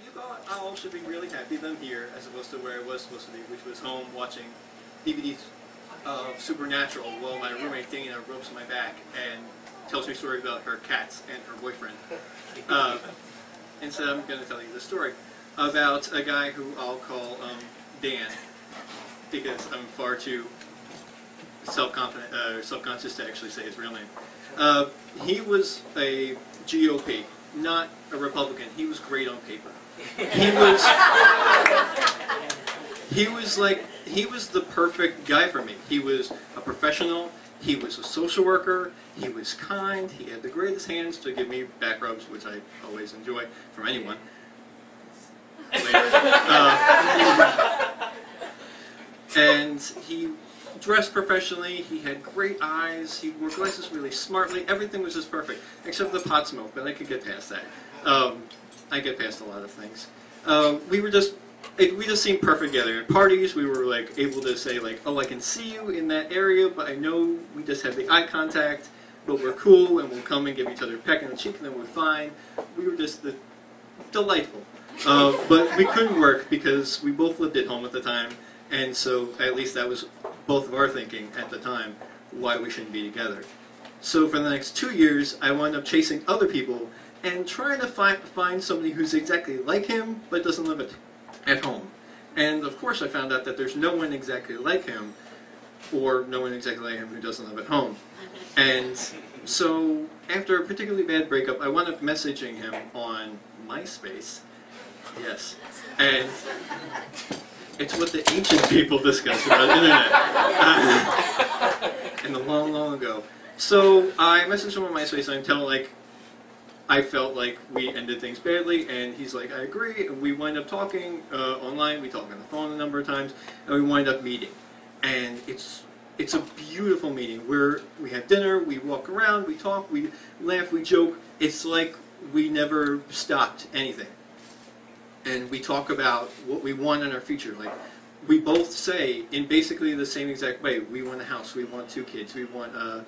you thought I all should be really happy that I'm here, as opposed to where I was supposed to be, which was home watching DVDs of Supernatural while my roommate Dana ropes my back and tells me stories about her cats and her boyfriend. Instead, I'm going to tell you the story about a guy who I'll call Dan, because I'm far too self-conscious to actually say his real name. He was a GOP, not a Republican. He was great on paper. He was the perfect guy for me. He was a professional. He was a social worker. He was kind. He had the greatest hands to give me back rubs, which I always enjoy from anyone. Later. And he dressed professionally. He had great eyes. He wore glasses really smartly. Everything was just perfect, except for the pot smoke. But I could get past that. I get past a lot of things. We just seemed perfect together. At parties, we were like able to say like, "Oh, I can see you in that area," but I know we just have the eye contact. But we're cool, and we'll come and give each other a peck on the cheek, and then we're fine. We were just delightful. But we couldn't work because we both lived at home at the time, and so at least that was both of our thinking at the time, why we shouldn't be together. So for the next 2 years, I wound up chasing other people and trying to find somebody who's exactly like him, but doesn't live at home. And of course I found out that there's no one exactly like him, or no one exactly like him who doesn't live at home. And so after a particularly bad breakup, I wound up messaging him on MySpace. Yes. And it's what the ancient people discussed about the internet. In the long, long ago. So I messaged him on MySpace and I tell him, like, I felt like we ended things badly, and he's like, I agree, and we wind up talking online, we talk on the phone a number of times, and we wind up meeting. And it's a beautiful meeting where we have dinner, we walk around, we talk, we laugh, we joke. It's like we never stopped anything. And we talk about what we want in our future. Like, we both say in basically the same exact way, we want a house, we want 2 kids, we want a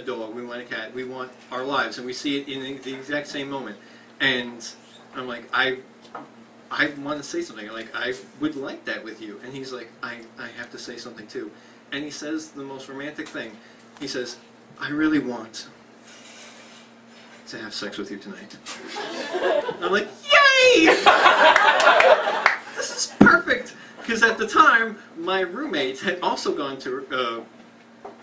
dog, we want a cat, we want our lives, and we see it in the exact same moment. And I'm like, I want to say something, like, I would like that with you. And he's like, I have to say something too. And he says the most romantic thing. He says, I really want to have sex with you tonight. And I'm like, yay! This is perfect! Because at the time, my roommate had also gone to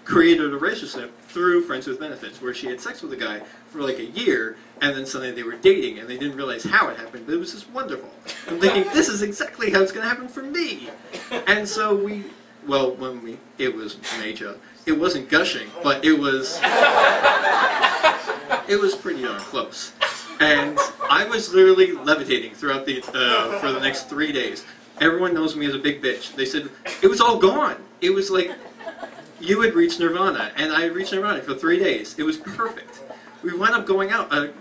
created a relationship through Friends with Benefits, where she had sex with a guy for like a year, and then suddenly they were dating, and they didn't realize how it happened, but it was just wonderful. I'm thinking, this is exactly how it's going to happen for me. And so it was major. It wasn't gushing, but it was pretty darn close. And I was literally levitating throughout for the next 3 days. Everyone knows me as a big bitch. They said, it was all gone. It was like, you had reached nirvana, and I had reached nirvana for 3 days. It was perfect. We wound up going out a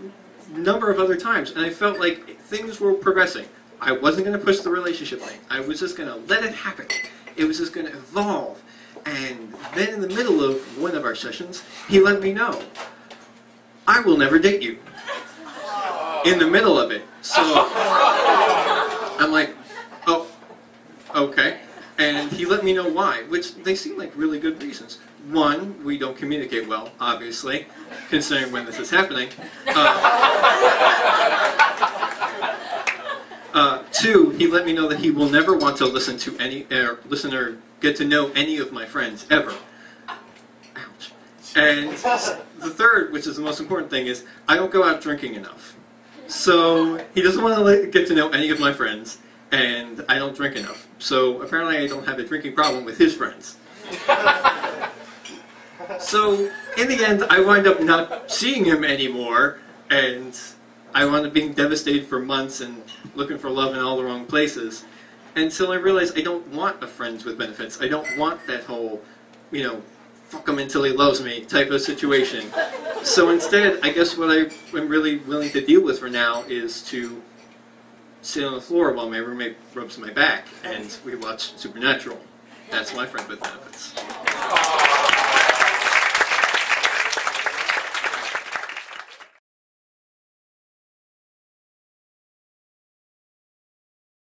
number of other times, and I felt like things were progressing. I wasn't going to push the relationship thing. I was just going to let it happen. It was just going to evolve. And then in the middle of one of our sessions, he let me know, I will never date you. In the middle of it. So I'm like, oh, okay. And he let me know why, which they seem like really good reasons. One, we don't communicate well, obviously, considering when this is happening. 2, he let me know that he will never want to listen or get to know any of my friends, ever. Ouch. And the third, which is the most important thing, is I don't go out drinking enough. So he doesn't want to get to know any of my friends, and I don't drink enough. So apparently I don't have a drinking problem with his friends. So in the end, I wind up not seeing him anymore, and I wound up being devastated for months and looking for love in all the wrong places, until I realized I don't want a Friends with Benefits. I don't want that whole, fuck him until he loves me type of situation. So instead, I guess what I'm really willing to deal with for now is to sit on the floor while my roommate rubs my back and we watch Supernatural. That's my Friends with Benefits.